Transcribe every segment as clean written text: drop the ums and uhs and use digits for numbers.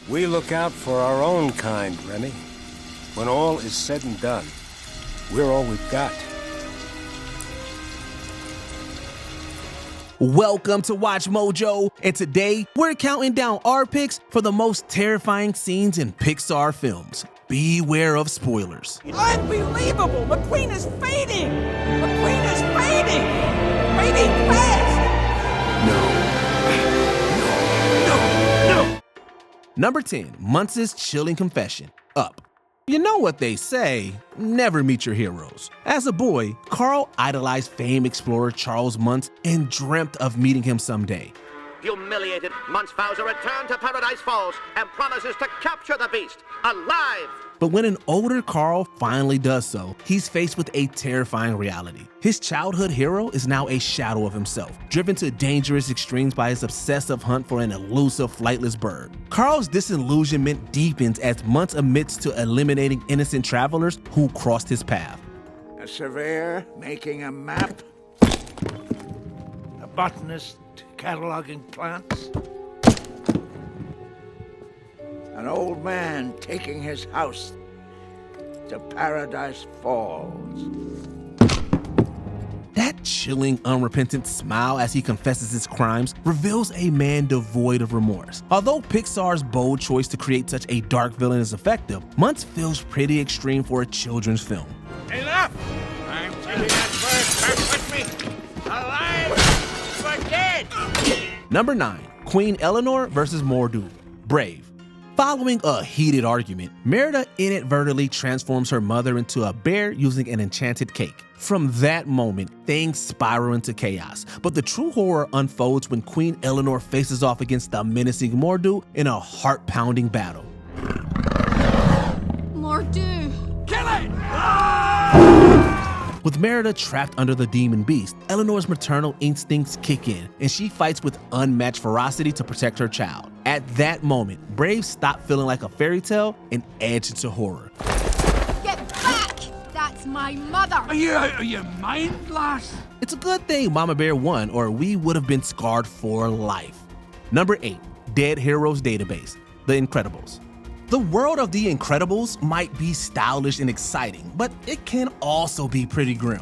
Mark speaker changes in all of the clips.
Speaker 1: We look out for our own kind, Remy. When all is said and done, we're all we've got.
Speaker 2: Welcome to Watch Mojo, and today we're counting down our picks for the most terrifying scenes in Pixar films. Beware of spoilers.
Speaker 3: Unbelievable! McQueen is fading! McQueen is fading! Fading fast!
Speaker 1: No.
Speaker 2: Number 10, Muntz's chilling confession, Up. You know what they say, never meet your heroes. As a boy, Carl idolized famed explorer Charles Muntz and dreamt of meeting him someday.
Speaker 4: Humiliated, Muntz vows a return to Paradise Falls and promises to capture the beast, alive!
Speaker 2: But when an older Carl finally does so, he's faced with a terrifying reality. His childhood hero is now a shadow of himself, driven to dangerous extremes by his obsessive hunt for an elusive flightless bird. Carl's disillusionment deepens as Muntz admits to eliminating innocent travelers who crossed his path.
Speaker 5: A surveyor making a map, a botanist cataloging plants, an old man taking his house to Paradise Falls.
Speaker 2: That chilling, unrepentant smile as he confesses his crimes reveals a man devoid of remorse. Although Pixar's bold choice to create such a dark villain is effective, Muntz feels pretty extreme for a children's film.
Speaker 5: Enough! I'm taking that bird back with me, alive or dead!
Speaker 2: Number 9, Queen Elinor versus Mor'du, Brave. Following a heated argument, Merida inadvertently transforms her mother into a bear using an enchanted cake. From that moment, things spiral into chaos, but the true horror unfolds when Queen Elinor faces off against the menacing Mor'du in a heart-pounding battle.
Speaker 6: Mor'du!
Speaker 3: Kill it!
Speaker 2: With Merida trapped under the demon beast, Elinor's maternal instincts kick in, and she fights with unmatched ferocity to protect her child. At that moment, Brave stopped feeling like a fairy tale and edged into horror.
Speaker 6: Get back! That's my mother!
Speaker 5: Are you mind lost?
Speaker 2: It's a good thing Mama Bear won, or we would have been scarred for life. Number 8, Dead Heroes Database, The Incredibles. The world of The Incredibles might be stylish and exciting, but it can also be pretty grim.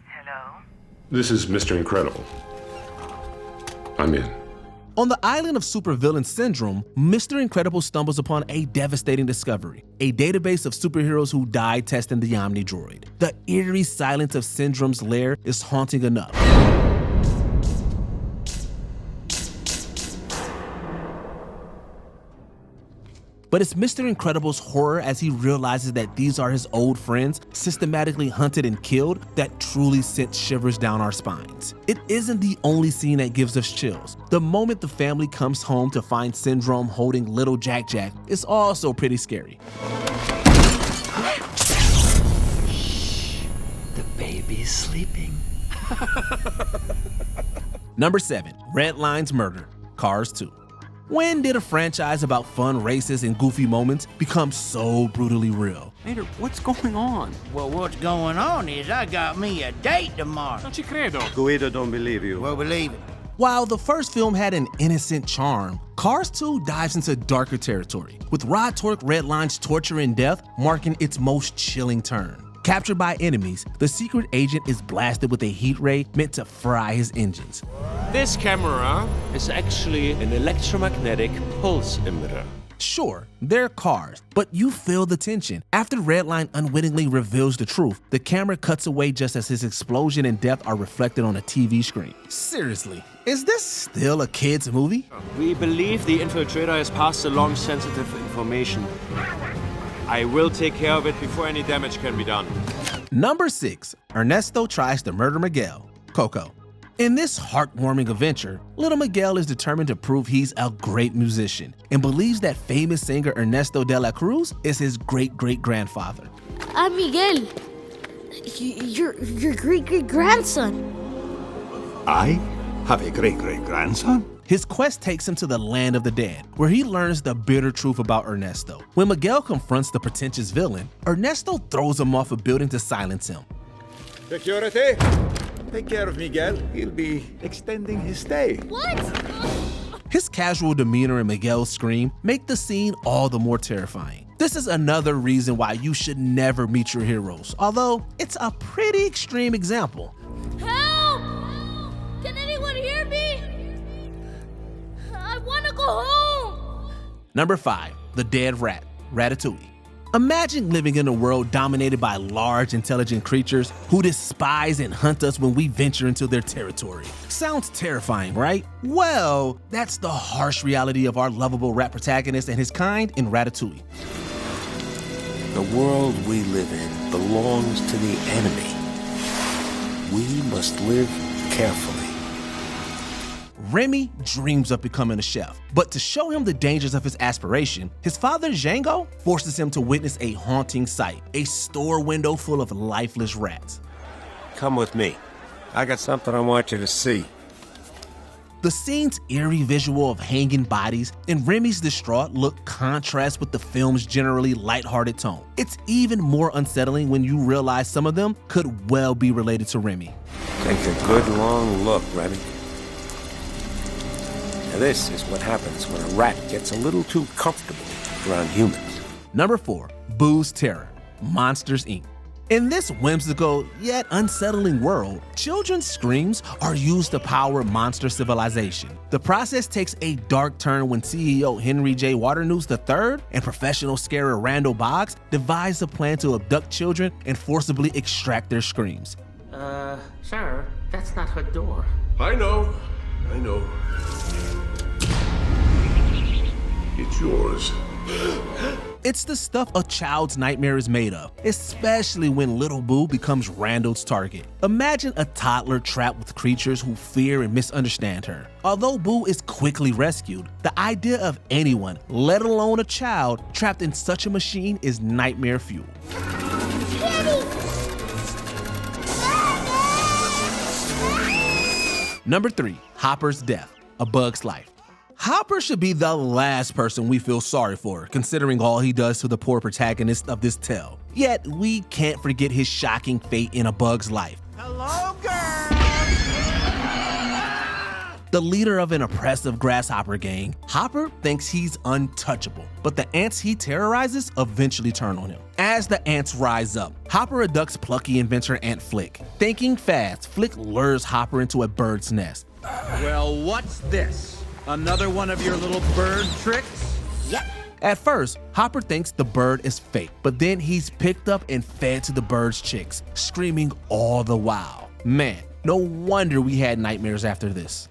Speaker 6: Hello?
Speaker 7: This is Mr. Incredible. I'm in.
Speaker 2: On the island of supervillain syndrome, Mr. Incredible stumbles upon a devastating discovery, a database of superheroes who died testing the Omni Droid. The eerie silence of Syndrome's lair is haunting enough. But it's Mr. Incredible's horror as he realizes that these are his old friends, systematically hunted and killed, that truly sent shivers down our spines. It isn't the only scene that gives us chills. The moment the family comes home to find Syndrome holding little Jack Jack is also pretty scary.
Speaker 8: The baby's sleeping.
Speaker 2: Number 7, Redline's Murder, Cars 2. When did a franchise about fun races and goofy moments become so brutally real?
Speaker 8: Mater, what's going on?
Speaker 5: Well, what's going on is I got me a date tomorrow.
Speaker 8: Non ci credo.
Speaker 9: Guido don't believe you.
Speaker 5: Well, believe it.
Speaker 2: While the first film had an innocent charm, Cars 2 dives into darker territory, with Rod Torque Redline's torture and death marking its most chilling turn. Captured by enemies, the secret agent is blasted with a heat ray meant to fry his engines.
Speaker 10: This camera is actually an electromagnetic pulse emitter.
Speaker 2: Sure, they're cars, but you feel the tension. After Redline unwittingly reveals the truth, the camera cuts away just as his explosion and death are reflected on a TV screen. Seriously, is this still a kid's movie?
Speaker 10: We believe the infiltrator has passed along sensitive information. I will take care of it before any damage can be done.
Speaker 2: Number 6, Ernesto tries to murder Miguel, Coco. In this heartwarming adventure, little Miguel is determined to prove he's a great musician and believes that famous singer Ernesto de la Cruz is his great-great-grandfather.
Speaker 11: I'm Miguel, your great-great-grandson.
Speaker 9: I have a great-great-grandson?
Speaker 2: His quest takes him to the land of the dead, where he learns the bitter truth about Ernesto. When Miguel confronts the pretentious villain, Ernesto throws him off a building to silence him.
Speaker 9: Security, take care of Miguel. He'll be extending his stay.
Speaker 11: What?
Speaker 2: His casual demeanor and Miguel's scream make the scene all the more terrifying. This is another reason why you should never meet your heroes, although it's a pretty extreme example.
Speaker 11: Help! Can anyone hear me? I want to go home.
Speaker 2: Number 5, the dead rat, Ratatouille. Imagine living in a world dominated by large, intelligent creatures who despise and hunt us when we venture into their territory. Sounds terrifying, right? Well, that's the harsh reality of our lovable rat protagonist and his kind in Ratatouille.
Speaker 1: The world we live in belongs to the enemy. We must live carefully.
Speaker 2: Remy dreams of becoming a chef, but to show him the dangers of his aspiration, his father Django forces him to witness a haunting sight, a store window full of lifeless rats.
Speaker 1: Come with me. I got something I want you to see.
Speaker 2: The scene's eerie visual of hanging bodies and Remy's distraught look contrasts with the film's generally lighthearted tone. It's even more unsettling when you realize some of them could well be related to Remy.
Speaker 1: Take a good long look, Remy. Now this is what happens when a rat gets a little too comfortable around humans.
Speaker 2: Number 4, Boo's Terror, Monsters, Inc. In this whimsical yet unsettling world, children's screams are used to power monster civilization. The process takes a dark turn when CEO Henry J. Waternoose III and professional scarer Randall Boggs devise a plan to abduct children and forcibly extract their screams.
Speaker 8: Sir, that's not her door.
Speaker 7: I know. It's yours.
Speaker 2: It's the stuff a child's nightmare is made of, especially when little Boo becomes Randall's target. Imagine a toddler trapped with creatures who fear and misunderstand her. Although Boo is quickly rescued, the idea of anyone, let alone a child, trapped in such a machine is nightmare fuel. Number 3, Hopper's Death, A Bug's Life. Hopper should be the last person we feel sorry for, considering all he does to the poor protagonist of this tale. Yet, we can't forget his shocking fate in A Bug's Life.
Speaker 5: Hello, girl!
Speaker 2: The leader of an oppressive grasshopper gang, Hopper thinks he's untouchable, but the ants he terrorizes eventually turn on him. As the ants rise up, Hopper abducts plucky inventor Ant Flick. Thinking fast, Flick lures Hopper into a bird's nest.
Speaker 3: Well, what's this? Another one of your little bird tricks?
Speaker 2: Yep. At first, Hopper thinks the bird is fake, but then he's picked up and fed to the bird's chicks, screaming all the while. Man, no wonder we had nightmares after this.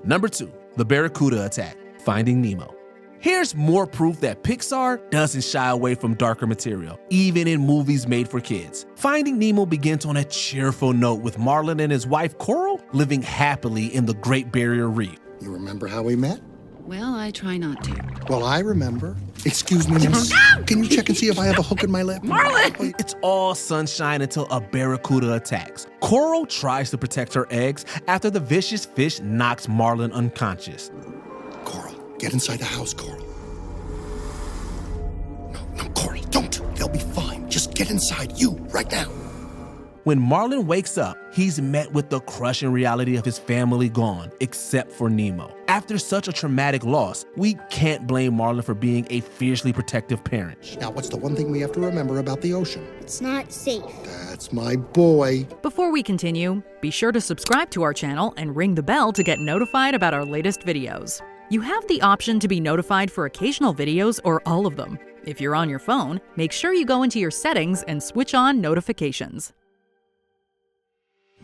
Speaker 2: Number 2, the barracuda attack, Finding Nemo. Here's more proof that Pixar doesn't shy away from darker material, even in movies made for kids. Finding Nemo begins on a cheerful note with Marlin and his wife Coral living happily in the Great Barrier Reef.
Speaker 12: You remember how we met?
Speaker 13: Well, I try not to.
Speaker 12: Well, I remember. Excuse me, miss. Can you check and see if I have a hook in my lip?
Speaker 13: Marlin!
Speaker 2: It's all sunshine until a barracuda attacks. Coral tries to protect her eggs after the vicious fish knocks Marlin unconscious.
Speaker 12: Coral, get inside the house, Coral. No, Coral, don't. They'll be fine. Just get inside, you, right now.
Speaker 2: When Marlin wakes up, he's met with the crushing reality of his family gone, except for Nemo. After such a traumatic loss, we can't blame Marlin for being a fiercely protective parent.
Speaker 12: Now, what's the one thing we have to remember about the ocean?
Speaker 11: It's not safe.
Speaker 12: That's my boy.
Speaker 14: Before we continue, be sure to subscribe to our channel and ring the bell to get notified about our latest videos. You have the option to be notified for occasional videos or all of them. If you're on your phone, make sure you go into your settings and switch on notifications.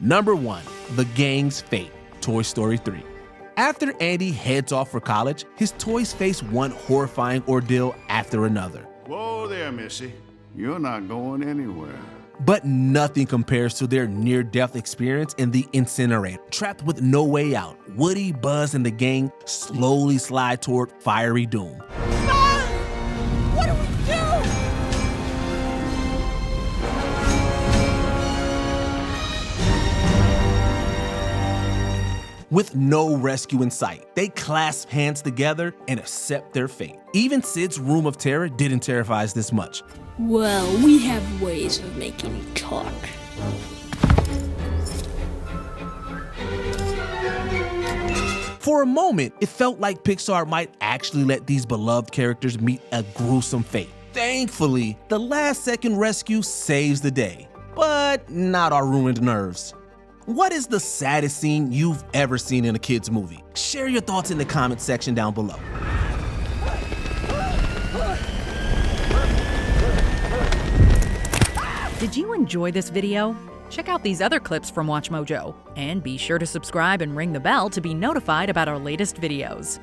Speaker 2: Number 1, the gang's fate, Toy Story 3. After Andy heads off for college, his toys face one horrifying ordeal after another.
Speaker 15: Whoa there, Missy. You're not going anywhere.
Speaker 2: But nothing compares to their near-death experience in the incinerator. Trapped with no way out, Woody, Buzz, and the gang slowly slide toward fiery doom.
Speaker 6: What do we do?
Speaker 2: With no rescue in sight, they clasp hands together and accept their fate. Even Sid's room of terror didn't terrify us this much.
Speaker 11: Well, we have ways of making you talk.
Speaker 2: For a moment, it felt like Pixar might actually let these beloved characters meet a gruesome fate. Thankfully, the last-second rescue saves the day, but not our ruined nerves. What is the saddest scene you've ever seen in a kid's movie? Share your thoughts in the comment section down below.
Speaker 14: Did you enjoy this video? Check out these other clips from WatchMojo, and be sure to subscribe and ring the bell to be notified about our latest videos.